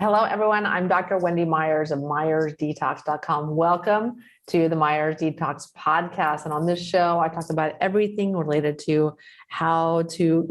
Hello, everyone. I'm Dr. Wendy Myers of MyersDetox.com. Welcome to the Myers Detox podcast. And on this show, I talk about everything related to how to,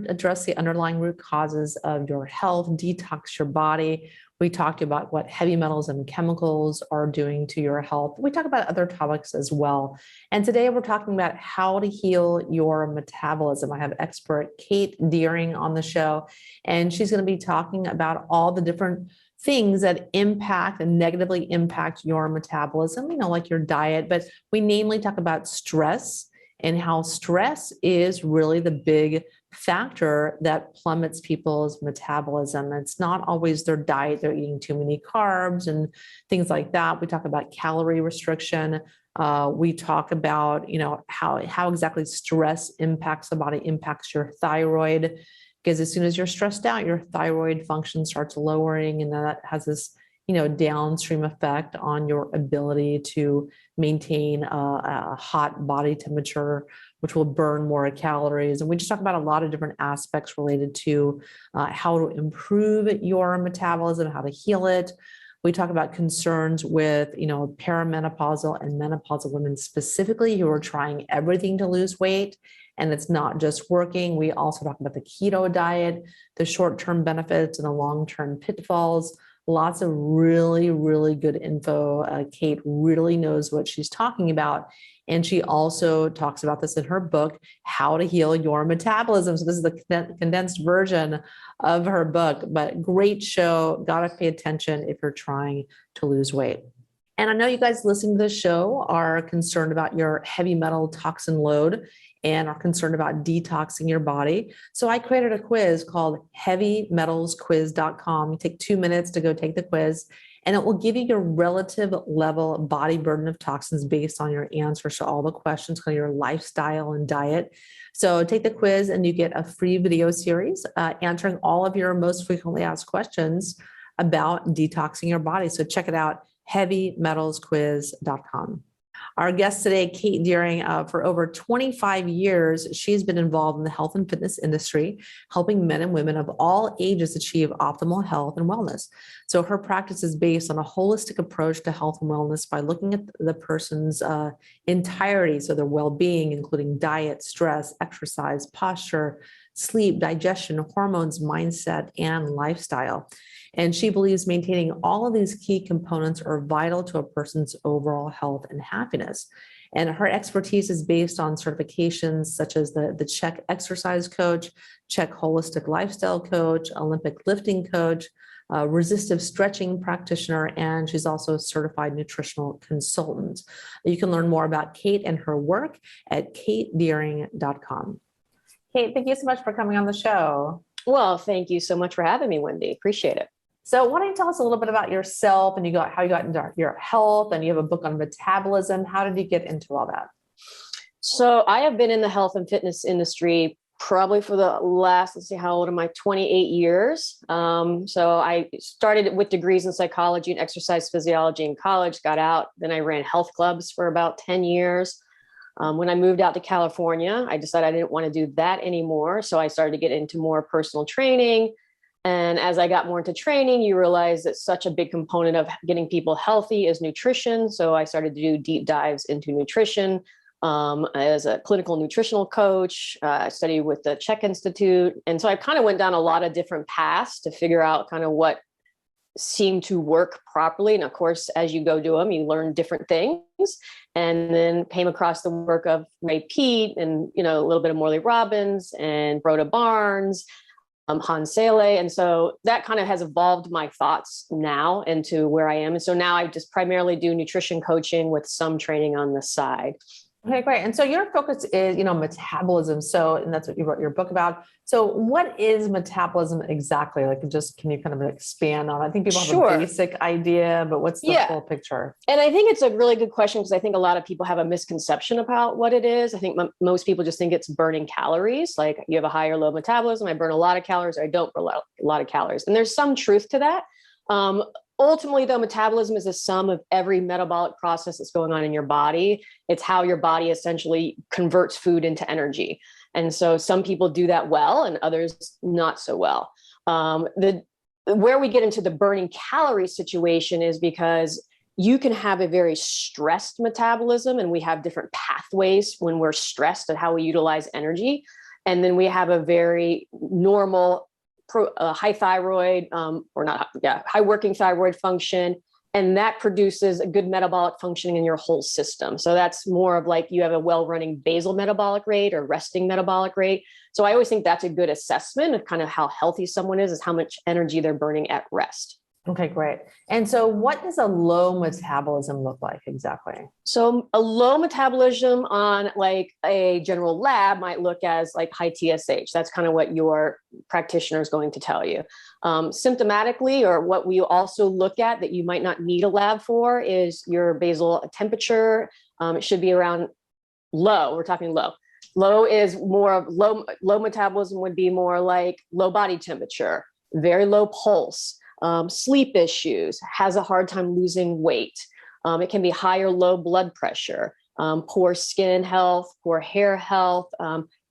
address the underlying root causes of your health, detox your body. We talked about what heavy metals and chemicals are doing to your health. We talk about other topics as well. And today we're talking about how to heal your metabolism. I have expert Kate Deering on the show, and she's going to be talking about all the different things that impact and negatively impact your metabolism, like your diet. But we namely talk about stress and how stress is really the big factor that plummets people's metabolism. It's not always their diet. They're eating too many carbs and things like that. We talk about calorie restriction. We talk about, how exactly stress impacts the body, impacts your thyroid, because as soon as you're stressed out, your thyroid function starts lowering, and that has this, downstream effect on your ability to maintain a hot body temperature, which will burn more calories. And we just talk about a lot of different aspects related to how to improve your metabolism, how to heal it. We talk about concerns with, perimenopausal and menopausal women specifically who are trying everything to lose weight, and it's not just working. We also talk about the keto diet, the short-term benefits and the long-term pitfalls. Lots of really, really good info. Kate really knows what she's talking about. And she also talks about this in her book, How to Heal Your Metabolism. So this is the condensed version of her book, but great show. Got to pay attention if you're trying to lose weight. And I know you guys listening to this show are concerned about your heavy metal toxin load and are concerned about detoxing your body. So I created a quiz called HeavyMetalsQuiz.com. You take 2 minutes to go take the quiz, and it will give you your relative level body burden of toxins based on your answers to all the questions, kind of your lifestyle and diet. So take the quiz and you get a free video series answering all of your most frequently asked questions about detoxing your body. So check it out, HeavyMetalsQuiz.com. Our guest today, Kate Deering, for over 25 years, she's been involved in the health and fitness industry, helping men and women of all ages achieve optimal health and wellness. So her practice is based on a holistic approach to health and wellness by looking at the person's entirety, so their well-being, including diet, stress, exercise, posture, sleep, digestion, hormones, mindset, and lifestyle. And she believes maintaining all of these key components are vital to a person's overall health and happiness. And her expertise is based on certifications such as the CHEK Exercise Coach, CHEK Holistic Lifestyle Coach, Olympic Lifting Coach, resistive stretching practitioner, and she's also a certified nutritional consultant. You can learn more about Kate and her work at katedeering.com. Kate, thank you so much for coming on the show. Well, thank you so much for having me, Wendy. Appreciate it. So why don't you tell us a little bit about yourself and how you got into your health, and you have a book on metabolism. How did you get into all that? So I have been in the health and fitness industry probably for the last, how old am I? 28 years. So I started with degrees in psychology and exercise physiology in college, got out. Then I ran health clubs for about 10 years. When I moved out to California, I decided I didn't want to do that anymore. So I started to get into more personal training. And as I got more into training, you realize that such a big component of getting people healthy is nutrition. So I started to do deep dives into nutrition. As a clinical nutritional coach, I studied with the CHEK Institute. And so I kind of went down a lot of different paths to figure out kind of what seemed to work properly. And of course, as you go do them, you learn different things. And then came across the work of Ray Peat and, a little bit of Morley Robbins and Rhoda Barnes, Hans Sele. And so that kind of has evolved my thoughts now into where I am. And so now I just primarily do nutrition coaching with some training on the side. Okay, great. And so your focus is, metabolism. So, and that's what you wrote your book about. So what is metabolism exactly? Can you kind of expand on it? I think people have a basic idea, but what's the full picture? And I think it's a really good question because I think a lot of people have a misconception about what it is. I think most people just think it's burning calories. Like you have a high or low metabolism. I burn a lot of calories, or I don't burn a lot of calories. And there's some truth to that. Ultimately, though, metabolism is a sum of every metabolic process that's going on in your body. It's how your body essentially converts food into energy. And so some people do that well and others not so well. The where we get into the burning calorie situation is because you can have a very stressed metabolism, and we have different pathways when we're stressed and how we utilize energy. And then we have a very normal high thyroid, high working thyroid function. And that produces a good metabolic functioning in your whole system. So that's more of like you have a well-running basal metabolic rate or resting metabolic rate. So I always think that's a good assessment of kind of how healthy someone is how much energy they're burning at rest. Okay, great. And so what does a low metabolism look like exactly? So a low metabolism on like a general lab might look as like high TSH. That's kind of what your practitioner is going to tell you. Symptomatically, or what we also look at that you might not need a lab for, is your basal temperature. It should be around low. We're talking low. Low is more of low metabolism would be more like low body temperature, very low pulse. Sleep issues, has a hard time losing weight. It can be high or low blood pressure, poor skin health, poor hair health,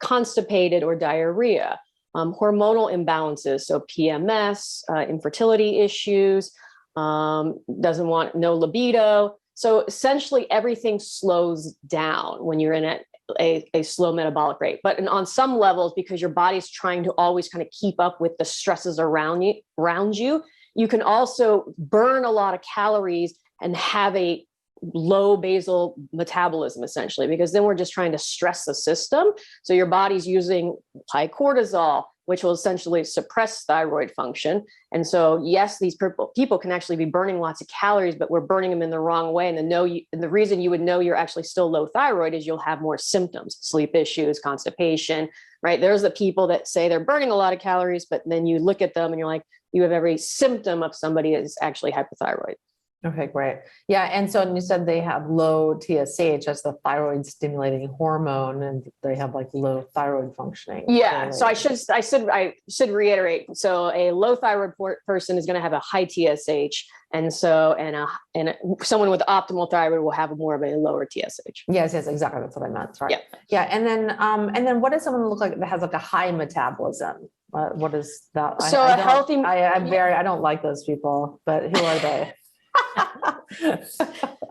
constipated or diarrhea, hormonal imbalances, so PMS, infertility issues, doesn't want no libido. So essentially everything slows down when you're in a slow metabolic rate. But on some levels, because your body's trying to always kind of keep up with the stresses around you, you can also burn a lot of calories and have a low basal metabolism, essentially, because then we're just trying to stress the system. So your body's using high cortisol, which will essentially suppress thyroid function. And so, yes, these people can actually be burning lots of calories, but we're burning them in the wrong way. And the reason you would know you're actually still low thyroid is you'll have more symptoms, sleep issues, constipation, right? There's the people that say they're burning a lot of calories, but then you look at them and you're like, you have every symptom of somebody that is actually hypothyroid. Okay, great. Yeah. And so you said they have low TSH, that's the thyroid stimulating hormone, and they have like low thyroid functioning. Yeah. Clearly. So I should reiterate. So a low thyroid person is going to have a high TSH. And so, someone with optimal thyroid will have more of a lower TSH. Yes, exactly. That's what I meant. Sorry. Yeah. Yeah. And then what does someone look like that has like a high metabolism? What is that? So I don't like those people, but who are they?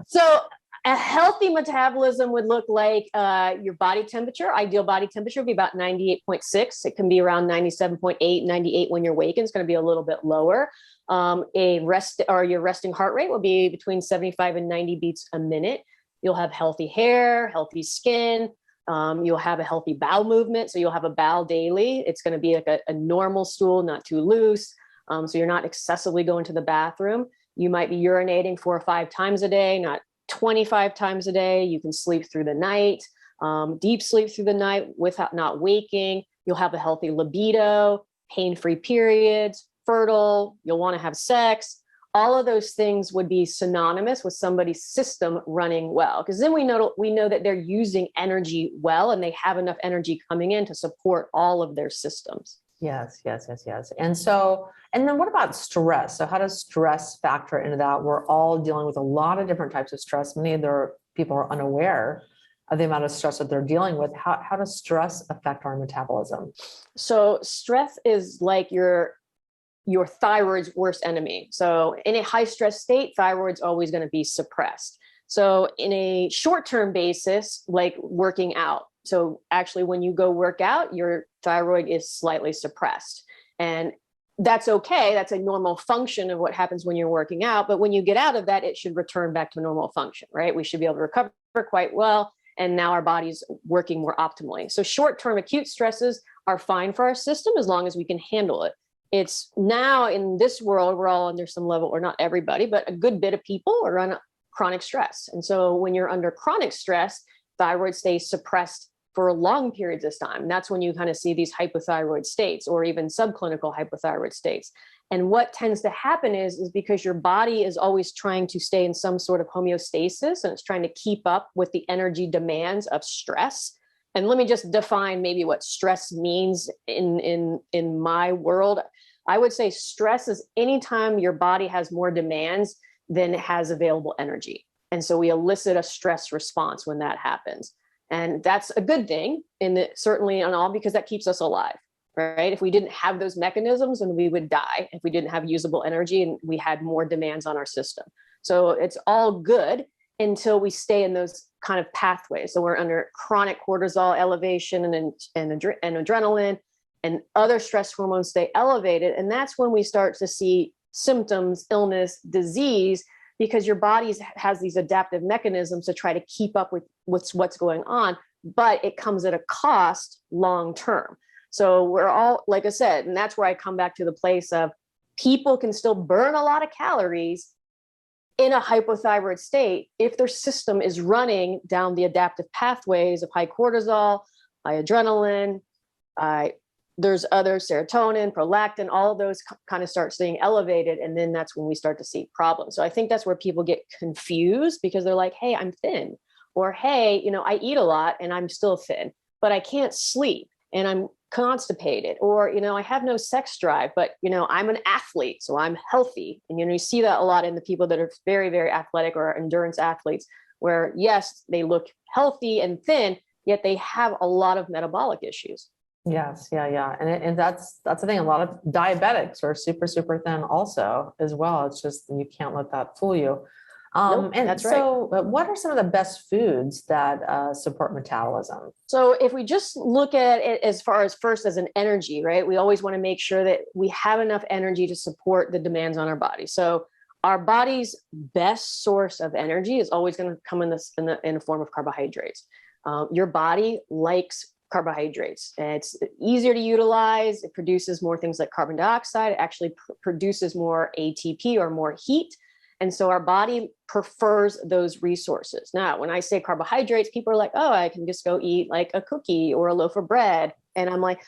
So a healthy metabolism would look like your body temperature. Ideal body temperature would be about 98.6. It can be around 97.8, 98 when you're waking. It's going to be a little bit lower. Your resting heart rate will be between 75 and 90 beats a minute. You'll have healthy hair, healthy skin. You'll have a healthy bowel movement. So you'll have a bowel daily. It's going to be like a normal stool, not too loose. So you're not excessively going to the bathroom. You might be urinating 4 or 5 times a day, not 25 times a day. You can sleep through the night, deep sleep through the night without not waking. You'll have a healthy libido, pain-free periods, fertile. You'll want to have sex. All of those things would be synonymous with somebody's system running well, because then we know that they're using energy well, and they have enough energy coming in to support all of their systems. Yes. And then what about stress? So how does stress factor into that? We're all dealing with a lot of different types of stress. Many of their people are unaware of the amount of stress that they're dealing with. How does stress affect our metabolism? So stress is like your thyroid's worst enemy. So in a high stress state, thyroid's always going to be suppressed. So in a short-term basis, like working out. So actually, when you go work out, your thyroid is slightly suppressed. And that's okay. That's a normal function of what happens when you're working out. But when you get out of that, it should return back to normal function, right? We should be able to recover quite well. And now our body's working more optimally. So short-term acute stresses are fine for our system as long as we can handle it. It's now in this world, we're all under some level, or not everybody, but a good bit of people are on chronic stress. And so when you're under chronic stress, thyroid stays suppressed for long periods of time. And that's when you kind of see these hypothyroid states or even subclinical hypothyroid states. And what tends to happen is because your body is always trying to stay in some sort of homeostasis, and it's trying to keep up with the energy demands of stress. And let me just define maybe what stress means in my world. I would say stress is anytime your body has more demands than it has available energy. And so we elicit a stress response when that happens. And that's a good thing, certainly and all, because that keeps us alive, right? If we didn't have those mechanisms, then we would die if we didn't have usable energy and we had more demands on our system. So it's all good until we stay in those kind of pathways. So we're under chronic cortisol elevation and adrenaline and other stress hormones stay elevated. And that's when we start to see symptoms, illness, disease, because your body has these adaptive mechanisms to try to keep up with what's going on, but it comes at a cost long term. So we're all, like I said, and that's where I come back to the place of people can still burn a lot of calories in a hypothyroid state if their system is running down the adaptive pathways of high cortisol, high adrenaline, there's other serotonin, prolactin, all of those kind of start staying elevated. And then that's when we start to see problems. So I think that's where people get confused because they're like, hey, I'm thin. Or, hey, I eat a lot and I'm still thin, but I can't sleep and I'm constipated. Or, I have no sex drive, but, I'm an athlete, so I'm healthy. And, you see that a lot in the people that are very, very athletic or endurance athletes, where, yes, they look healthy and thin, yet they have a lot of metabolic issues. Yes. Yeah. And that's the thing. A lot of diabetics are super, super thin also as well. It's just, you can't let that fool you. Nope, And that's so right. what are some of the best foods that support metabolism? So if we just look at it as far as first as an energy, right? We always want to make sure that we have enough energy to support the demands on our body. So our body's best source of energy is always going to come in the form of carbohydrates. Your body likes carbohydrates. It's easier to utilize. It produces more things like carbon dioxide. It actually produces more ATP or more heat. And so our body prefers those resources. Now, when I say carbohydrates, people are like, oh, I can just go eat like a cookie or a loaf of bread. And I'm like,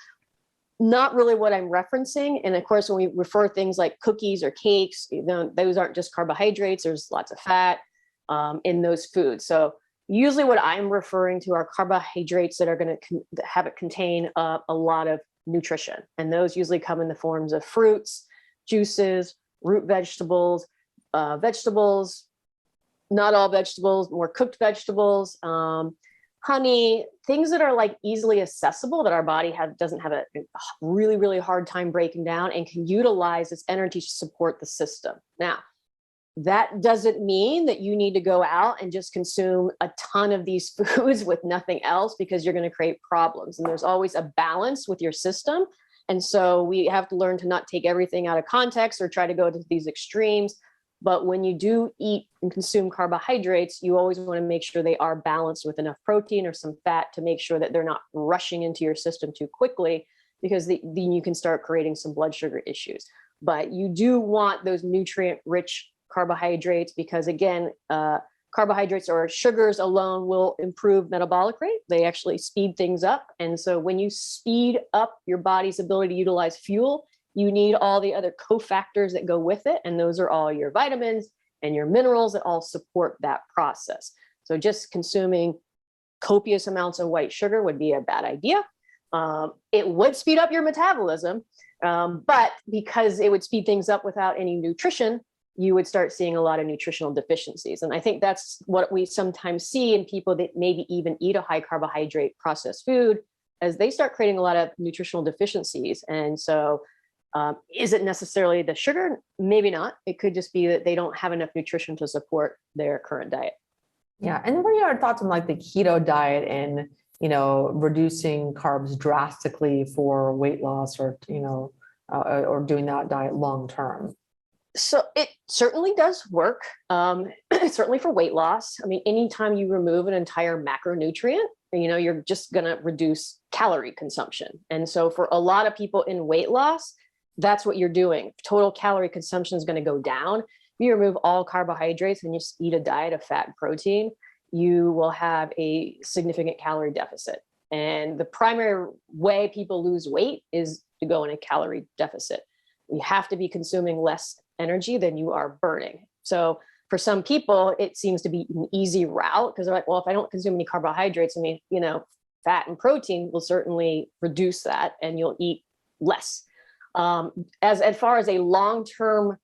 not really what I'm referencing. And of course, when we refer things like cookies or cakes, those aren't just carbohydrates. There's lots of fat in those foods. So usually what I'm referring to are carbohydrates that are going to have it contain a lot of nutrition. And those usually come in the forms of fruits, juices, root vegetables, not all vegetables, more cooked vegetables, honey, things that are like easily accessible that our body doesn't have a really, really hard time breaking down and can utilize its energy to support the system. Now, that doesn't mean that you need to go out and just consume a ton of these foods with nothing else, because you're going to create problems. And there's always a balance with your system. And so we have to learn to not take everything out of context or try to go to these extremes. But when you do eat and consume carbohydrates, you always want to make sure they are balanced with enough protein or some fat to make sure that they're not rushing into your system too quickly, because then you can start creating some blood sugar issues. But you do want those nutrient-rich carbohydrates because, again, carbohydrates or sugars alone will improve metabolic rate. They actually speed things up. And so when you speed up your body's ability to utilize fuel, you need all the other cofactors that go with it. And those are all your vitamins and your minerals that all support that process. So just consuming copious amounts of white sugar would be a bad idea. It would speed up your metabolism, but because it would speed things up without any nutrition, you would start seeing a lot of nutritional deficiencies. And I think that's what we sometimes see in people that maybe even eat a high carbohydrate processed food, as they start creating a lot of nutritional deficiencies. And so is it necessarily the sugar? Maybe not. It could just be that they don't have enough nutrition to support their current diet. Yeah. And what are your thoughts on like the keto diet and, reducing carbs drastically for weight loss or, or doing that diet long term? So it certainly does work, certainly for weight loss. I mean, anytime you remove an entire macronutrient, you're just going to reduce calorie consumption. And so for a lot of people in weight loss, that's what you're doing. Total calorie consumption is going to go down. If you remove all carbohydrates and you just eat a diet of fat and protein, you will have a significant calorie deficit. And the primary way people lose weight is to go in a calorie deficit. You have to be consuming less energy than you are burning. So for some people, it seems to be an easy route because they're like, well, if I don't consume any carbohydrates, fat and protein will certainly reduce that and you'll eat less. As far as a long-term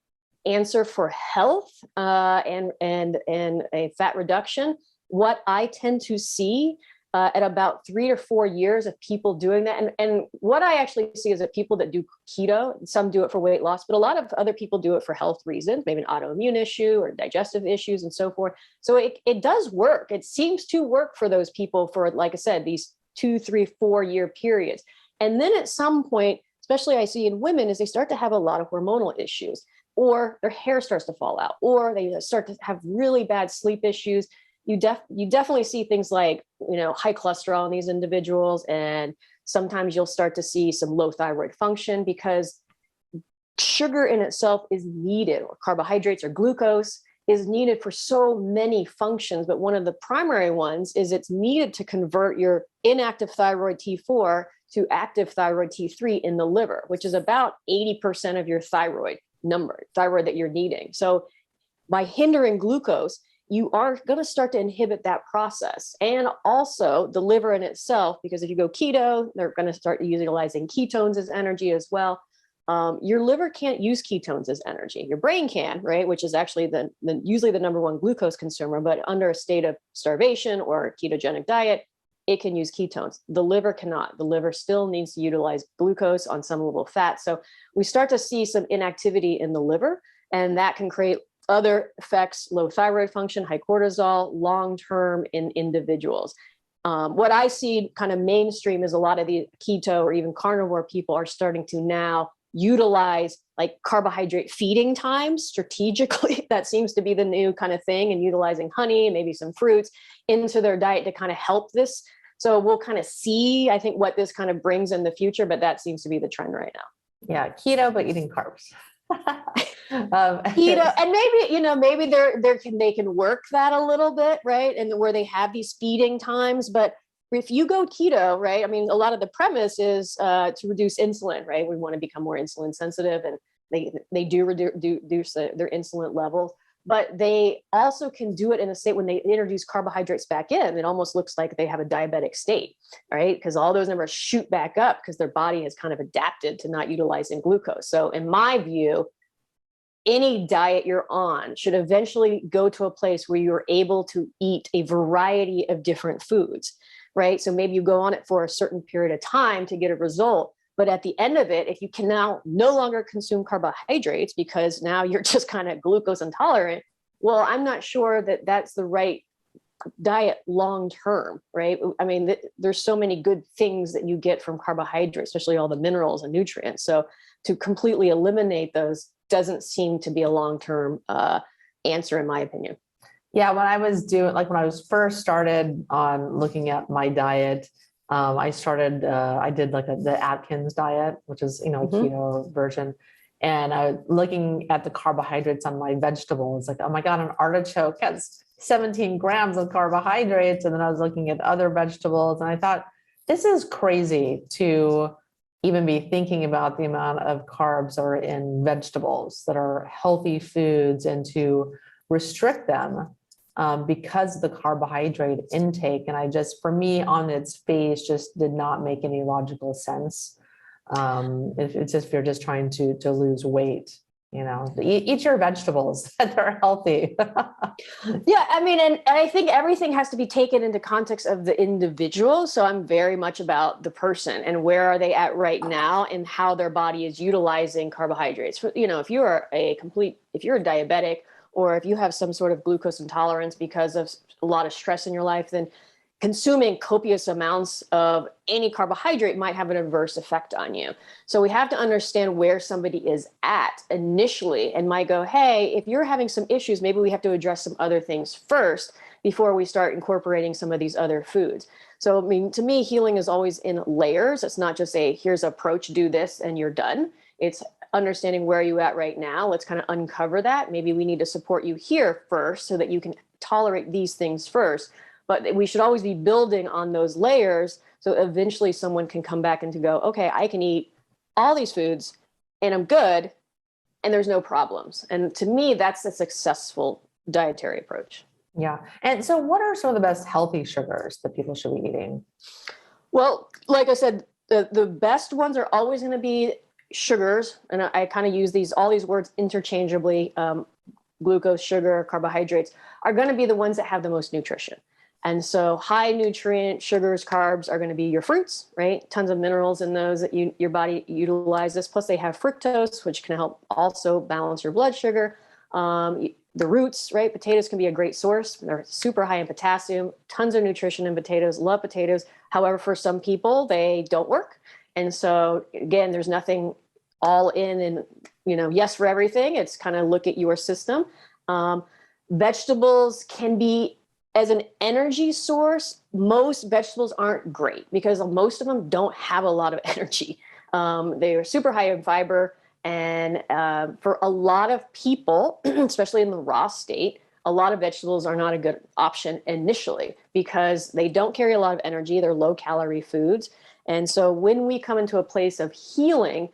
answer for health and a fat reduction, what I tend to see at about 3 to 4 years of people doing that. And what I actually see is that people that do keto, some do it for weight loss, but a lot of other people do it for health reasons, maybe an autoimmune issue or digestive issues and so forth. So it does work. It seems to work for those people for, like I said, these 2, 3, 4 year periods. And then at some point, especially I see in women, is they start to have a lot of hormonal issues, or their hair starts to fall out, or they start to have really bad sleep issues. You definitely see things like, high cholesterol in these individuals. And sometimes you'll start to see some low thyroid function because sugar in itself is needed, or carbohydrates or glucose is needed for so many functions. But one of the primary ones is it's needed to convert your inactive thyroid T4 to active thyroid T3 in the liver, which is about 80% of your thyroid that you're needing. So by hindering glucose, you are going to start to inhibit that process. And also the liver in itself, because if you go keto, they're going to start utilizing ketones as energy as well. Your liver can't use ketones as energy. Your brain can, right? Which is actually usually the number one glucose consumer, but under a state of starvation or ketogenic diet, it can use ketones. The liver cannot. The liver still needs to utilize glucose on some level of fat. So we start to see some inactivity in the liver, and that can create other effects, low thyroid function, high cortisol, long-term in individuals. What I see kind of mainstream is a lot of the keto or even carnivore people are starting to now utilize like carbohydrate feeding times strategically. That seems to be the new kind of thing, and utilizing honey, maybe some fruits into their diet to kind of help this. So we'll kind of see, I think, what this kind of brings in the future, but that seems to be the trend right now. Yeah, keto, but eating carbs. Keto, and maybe they can work that a little bit, right? And where they have these feeding times, but if you go keto, right? I mean, a lot of the premise is to reduce insulin, right? We want to become more insulin sensitive, and they do reduce their insulin levels, but they also can do it in a state when they introduce carbohydrates back in. It almost looks like they have a diabetic state, right? Because all those numbers shoot back up because their body has kind of adapted to not utilizing glucose. So in my view, any diet you're on should eventually go to a place where you're able to eat a variety of different foods, right? So maybe you go on it for a certain period of time to get a result. But at the end of it, if you can now no longer consume carbohydrates because now you're just kind of glucose intolerant, well, I'm not sure that that's the right diet long term, right? I mean, there's so many good things that you get from carbohydrates, especially all the minerals and nutrients. So to completely eliminate those doesn't seem to be a long-term answer, in my opinion. Yeah, when I was first started on looking at my diet, I did like the Atkins diet, which is, keto version. And I was looking at the carbohydrates on my vegetables, like, oh my God, an artichoke has 17 grams of carbohydrates. And then I was looking at other vegetables and I thought, this is crazy to even be thinking about the amount of carbs that are in vegetables that are healthy foods, and to restrict them because of the carbohydrate intake. And for me, on its face, just did not make any logical sense. It's just, if you're just trying to lose weight, eat your vegetables that are healthy. Yeah, I mean, and I think everything has to be taken into context of the individual. So I'm very much about the person and where are they at right now and how their body is utilizing carbohydrates. If you're a diabetic, or if you have some sort of glucose intolerance because of a lot of stress in your life, then consuming copious amounts of any carbohydrate might have an adverse effect on you. So we have to understand where somebody is at initially and might go, hey, if you're having some issues, maybe we have to address some other things first before we start incorporating some of these other foods. So, I mean, to me, healing is always in layers. It's not just here's an approach, do this, and you're done. It's understanding where you're at right now. Let's kind of uncover that. Maybe we need to support you here first so that you can tolerate these things first. But we should always be building on those layers so eventually someone can come back and to go, okay, I can eat all these foods and I'm good and there's no problems. And to me, that's a successful dietary approach. Yeah. And so what are some of the best healthy sugars that people should be eating? Well, like I said, the best ones are always going to be sugars. And I kind of use all these words interchangeably. Glucose, sugar, carbohydrates are going to be the ones that have the most nutrition. And so high nutrient sugars, carbs are going to be your fruits, right? Tons of minerals in those that your body utilizes. Plus they have fructose, which can help also balance your blood sugar. The roots, right? Potatoes can be a great source. They're super high in potassium, tons of nutrition in potatoes, love potatoes. However, for some people, they don't work. And so again, there's nothing all in and, yes for everything. It's kind of look at your system. Vegetables can be, as an energy source, most vegetables aren't great because most of them don't have a lot of energy. They are super high in fiber. And for a lot of people, especially in the raw state, a lot of vegetables are not a good option initially because they don't carry a lot of energy. They're low calorie foods. And so when we come into a place of healing,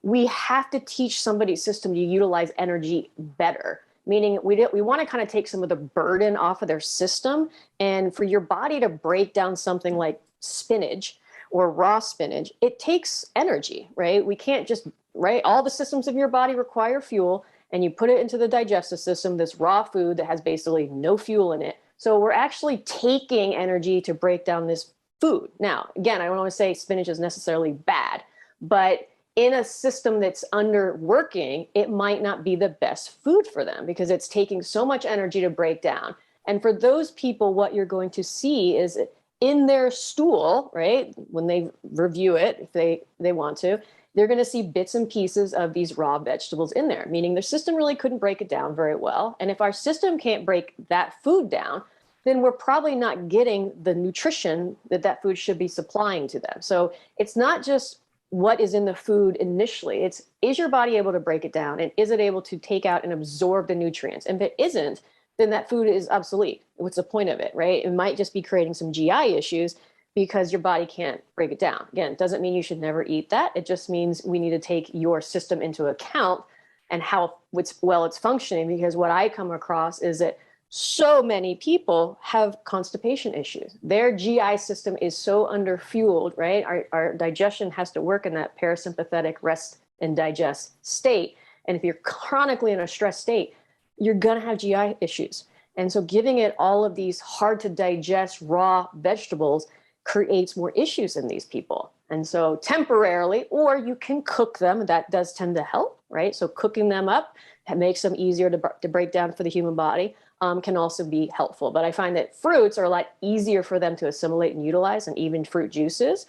we have to teach somebody's system to utilize energy better. Meaning we want to kind of take some of the burden off of their system. And for your body to break down something like spinach or raw spinach, it takes energy, right? We can't just, right? All the systems of your body require fuel, and you put it into the digestive system, this raw food that has basically no fuel in it. So we're actually taking energy to break down this food. Now, again, I don't want to say spinach is necessarily bad, but in a system that's underworking, it might not be the best food for them because it's taking so much energy to break down. And for those people, what you're going to see is in their stool, right? When they review it, if they want to, they're going to see bits and pieces of these raw vegetables in there, meaning their system really couldn't break it down very well. And if our system can't break that food down, then we're probably not getting the nutrition that food should be supplying to them. So it's not just what is in the food initially. It's, is your body able to break it down? And is it able to take out and absorb the nutrients? And if it isn't, then that food is obsolete. What's the point of it, right? It might just be creating some GI issues because your body can't break it down. Again, it doesn't mean you should never eat that. It just means we need to take your system into account and how it's functioning, because what I come across is that so many people have constipation issues. Their GI system is so underfueled, right? Our digestion has to work in that parasympathetic rest and digest state. And if you're chronically in a stress state, you're going to have GI issues. And so giving it all of these hard to digest raw vegetables creates more issues in these people. And so temporarily, or you can cook them, that does tend to help, right? So cooking them up makes them easier to break down for the human body. Can also be helpful. But I find that fruits are a lot easier for them to assimilate and utilize, and even fruit juices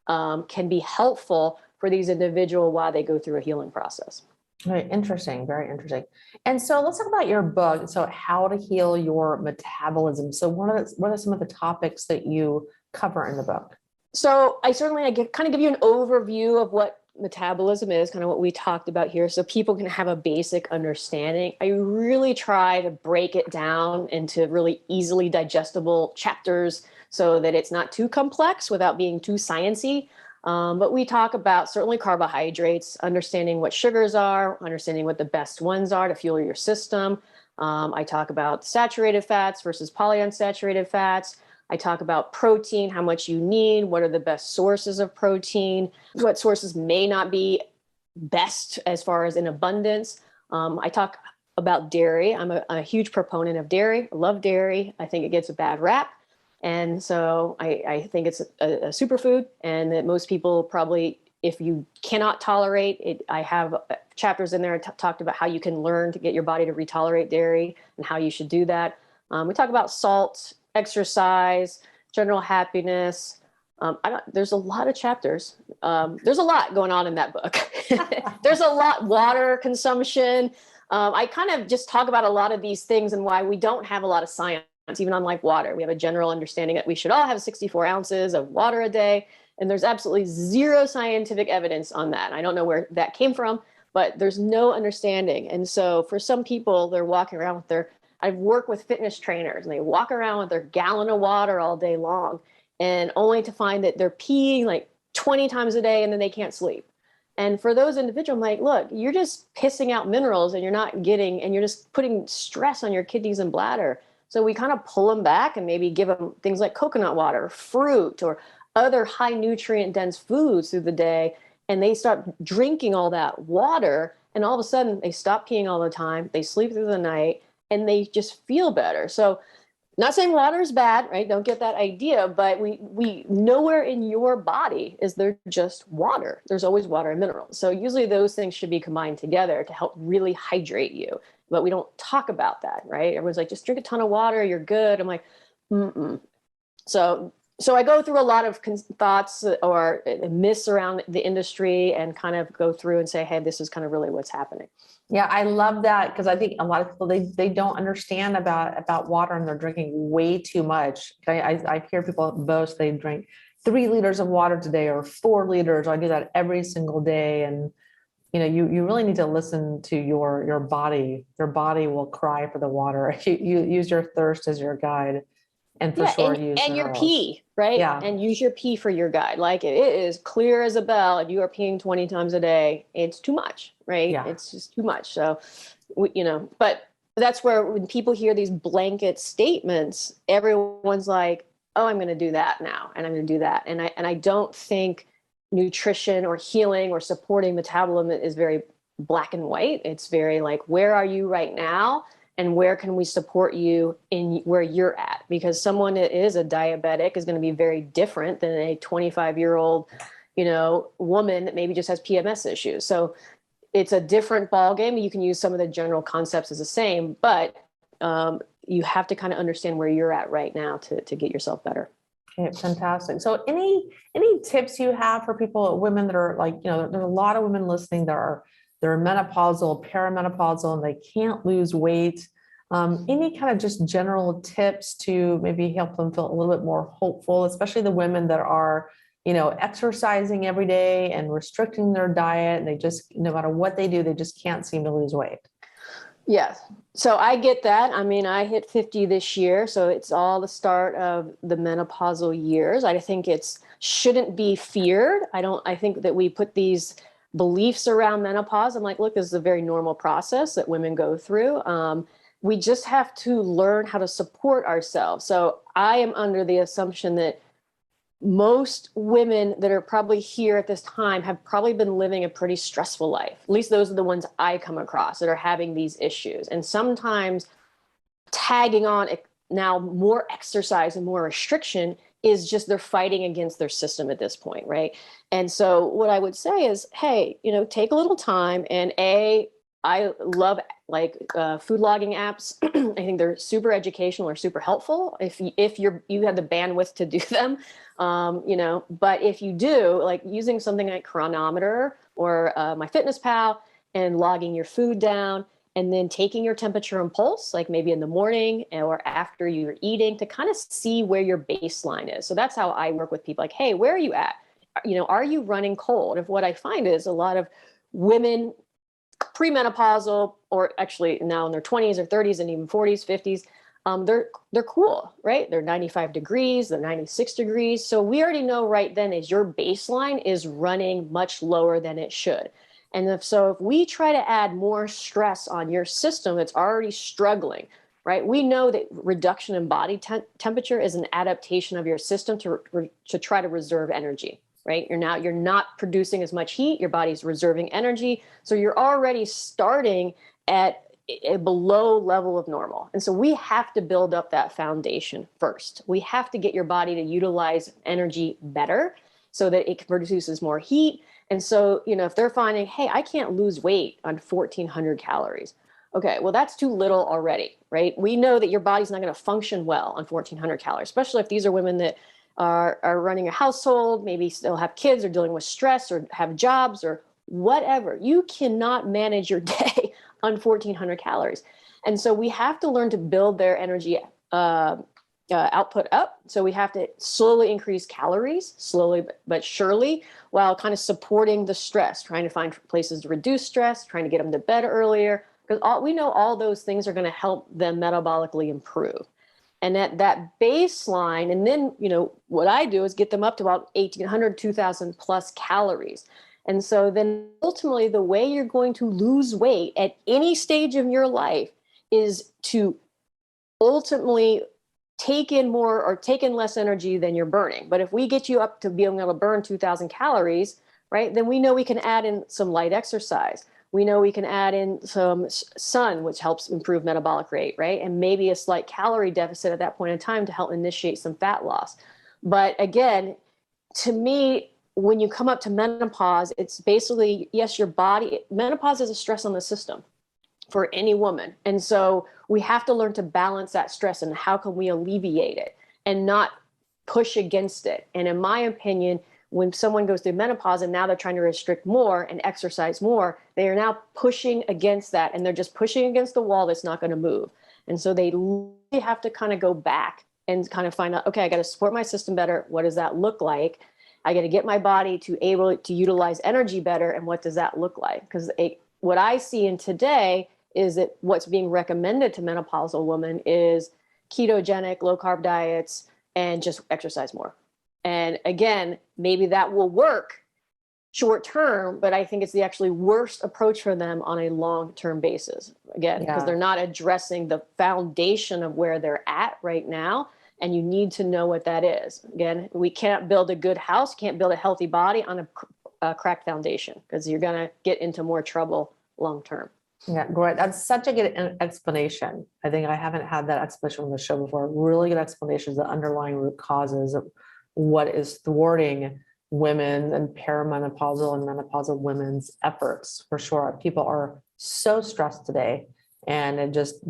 can be helpful for these individuals while they go through a healing process. Very interesting. Very interesting. And so let's talk about your book. So How to Heal Your Metabolism. So what are some of the topics that you cover in the book? So I kind of give you an overview of what metabolism is, kind of what we talked about here, so people can have a basic understanding. I really try to break it down into really easily digestible chapters so that it's not too complex without being too sciencey. But we talk about certainly carbohydrates, understanding what sugars are, understanding what the best ones are to fuel your system. I talk about saturated fats versus polyunsaturated fats. I talk about protein, how much you need, what are the best sources of protein, what sources may not be best as far as in abundance. I talk about dairy. I'm a huge proponent of dairy. I love dairy. I think it gets a bad rap. And so I think it's a superfood, and that most people probably, if you cannot tolerate it, I have chapters in there talked about how you can learn to get your body to retolerate dairy and how you should do that. We talk about salt, exercise, general happiness. There's a lot of chapters. There's a lot going on in that book. There's a lot, water consumption. I kind of just talk about a lot of these things and why we don't have a lot of science, even on like water. We have a general understanding that we should all have 64 ounces of water a day. And there's absolutely zero scientific evidence on that. I don't know where that came from, but there's no understanding. And so for some people, they're walking around with I've worked with fitness trainers, and they walk around with their gallon of water all day long, and only to find that they're peeing like 20 times a day and then they can't sleep. And for those individuals, I'm like, look, you're just pissing out minerals and you're just putting stress on your kidneys and bladder. So we kind of pull them back and maybe give them things like coconut water, fruit, or other high nutrient dense foods through the day. And they start drinking all that water, and all of a sudden they stop peeing all the time. They sleep through the night, and they just feel better. So Not saying water is bad, right? Don't get that idea, but we nowhere in your body is there just water. There's always water and minerals. So usually those things should be combined together to help really hydrate you. But we don't talk about that, right? Everyone's like, just drink a ton of water, you're good. I'm like, mm-mm. So I go through a lot of thoughts or myths around the industry and kind of go through and say, hey, this is kind of really what's happening. Yeah, I love that because I think a lot of people they don't understand about water and they're drinking way too much. I hear people boast they drink 3 liters of water today or 4 liters. I do that every single day, and you really need to listen to your body. Your body will cry for the water. You use your thirst as your guide, and for Yeah, sure use and your minerals. pee, right? Yeah, And use your pee for your guide. Like it is clear as a bell. If you are peeing 20 times a day, it's too much, right? yeah. It's just too much. So, but that's where when people hear these blanket statements, everyone's like, "Oh, I'm going to do that now, and I'm going to do that." And I don't think nutrition or healing or supporting metabolism is very black and white. It's very like, where are you right now? And where can we support you in where you're at? Because someone that is a diabetic is going to be very different than a 25-year-old, woman that maybe just has PMS issues. So it's a different ball game. You can use some of the general concepts as the same, but you have to kind of understand where you're at right now to get yourself better. Okay, fantastic. So any tips you have for people, women that are like, there's a lot of women listening that they're menopausal, perimenopausal, and they can't lose weight. Any kind of just general tips to maybe help them feel a little bit more hopeful, especially the women that are, exercising every day and restricting their diet, and they just, no matter what they do, they just can't seem to lose weight. Yes. So I get that. I mean, I hit 50 this year, so it's all the start of the menopausal years. I think it's shouldn't be feared. I think that we put these beliefs around menopause. I'm like, look, this is a very normal process that women go through. We just have to learn how to support ourselves. So I am under the assumption that most women that are probably here at this time have probably been living a pretty stressful life. At least those are the ones I come across that are having these issues. And sometimes tagging on now more exercise and more restriction is just they're fighting against their system at this point, right? And so what I would say is, hey, take a little time. And I love like food logging apps. I think they're super educational or super helpful if you have the bandwidth to do them. But if you do, like using something like Chronometer or MyFitnessPal and logging your food down and then taking your temperature and pulse, like maybe in the morning or after you're eating to kind of see where your baseline is. So that's how I work with people like, hey, where are you at? Are you running cold? If what I find is a lot of women premenopausal or actually now in their 20s or 30s and even 40s, 50s, they're cool, right? They're 95 degrees, they're 96 degrees. So we already know right then is your baseline is running much lower than it should. And if we try to add more stress on your system that's already struggling, right? We know that reduction in body temperature is an adaptation of your system to try to reserve energy. Right? You're not producing as much heat, your body's reserving energy. So you're already starting at a below level of normal. And so we have to build up that foundation first. We have to get your body to utilize energy better so that it produces more heat. And so, if they're finding, hey, I can't lose weight on 1,400 calories. Okay, well, that's too little already, right? We know that your body's not going to function well on 1,400 calories, especially if these are women that are running a household, maybe still have kids or dealing with stress or have jobs or whatever. You cannot manage your day on 1,400 calories. And so we have to learn to build their energy output up. So we have to slowly increase calories, slowly but surely, while kind of supporting the stress, trying to find places to reduce stress, trying to get them to bed earlier, because we know all those things are going to help them metabolically improve. And at that baseline, and then, what I do is get them up to about 1,800, 2,000 plus calories. And so then ultimately the way you're going to lose weight at any stage of your life is to ultimately take in more or take in less energy than you're burning. But if we get you up to being able to burn 2,000 calories, right, then we know we can add in some light exercise. We know we can add in some sun, which helps improve metabolic rate, right? And maybe a slight calorie deficit at that point in time to help initiate some fat loss. But again, to me, when you come up to menopause, it's basically, yes, your body, menopause is a stress on the system for any woman. And so we have to learn to balance that stress and how can we alleviate it and not push against it. And in my opinion, when someone goes through menopause and now they're trying to restrict more and exercise more, they are now pushing against that, and they're just pushing against the wall that's not going to move. And so they have to kind of go back and kind of find out, okay, I got to support my system better. What does that look like? I got to get my body to able to utilize energy better. And what does that look like? Because what I see in today is that what's being recommended to menopausal women is ketogenic, low carb diets, and just exercise more. And again, maybe that will work short term, but I think it's the actually worst approach for them on a long-term basis. Again, because they're not addressing the foundation of where they're at right now. And you need to know what that is. Again, we can't build a good house, can't build a healthy body on a cracked foundation, because you're going to get into more trouble long-term. Yeah, great. That's such a good explanation. I think I haven't had that explanation on the show before. Really good explanations, the underlying root causes of what is thwarting women and perimenopausal and menopausal women's efforts, for sure. People are so stressed today, and it just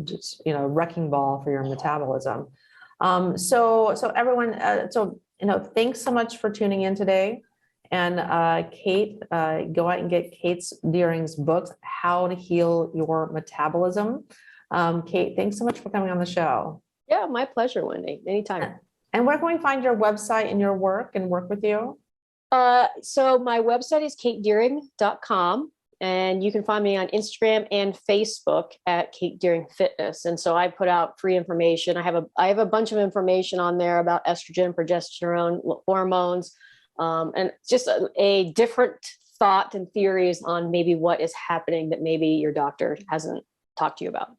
wrecking ball for your metabolism. So everyone, thanks so much for tuning in today. And Kate, go out and get Kate Deering's book, How to Heal Your Metabolism. Kate, thanks so much for coming on the show. Yeah, my pleasure, Wendy. Anytime. And where can we find your website and your work and work with you? So my website is katedeering.com, and you can find me on Instagram and Facebook at Kate Deering Fitness. And so I put out free information. I have a bunch of information on there about estrogen, progesterone, hormones, and just a different thought and theories on maybe what is happening that maybe your doctor hasn't talked to you about.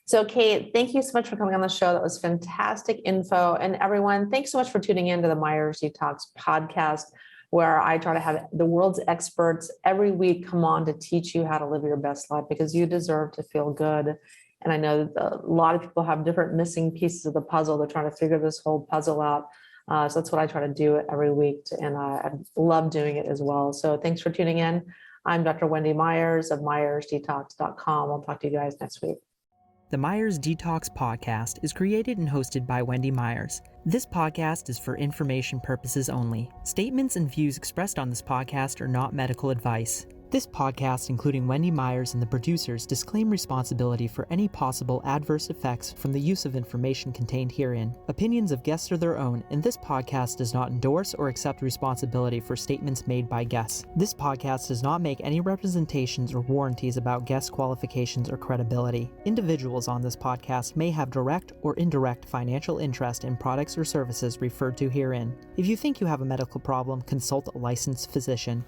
So Kate, thank you so much for coming on the show. That was fantastic info. And everyone, thanks so much for tuning in to the Myers Detox podcast, where I try to have the world's experts every week come on to teach you how to live your best life, because you deserve to feel good. And I know that a lot of people have different missing pieces of the puzzle. They're trying to figure this whole puzzle out. So that's what I try to do every week. And I love doing it as well. So thanks for tuning in. I'm Dr. Wendy Myers of MyersDetox.com. I'll talk to you guys next week. The Myers Detox podcast is created and hosted by Wendy Myers. This podcast is for information purposes only. Statements and views expressed on this podcast are not medical advice. This podcast, including Wendy Myers and the producers, disclaim responsibility for any possible adverse effects from the use of information contained herein. Opinions of guests are their own, and this podcast does not endorse or accept responsibility for statements made by guests. This podcast does not make any representations or warranties about guest qualifications or credibility. Individuals on this podcast may have direct or indirect financial interest in products or services referred to herein. If you think you have a medical problem, consult a licensed physician.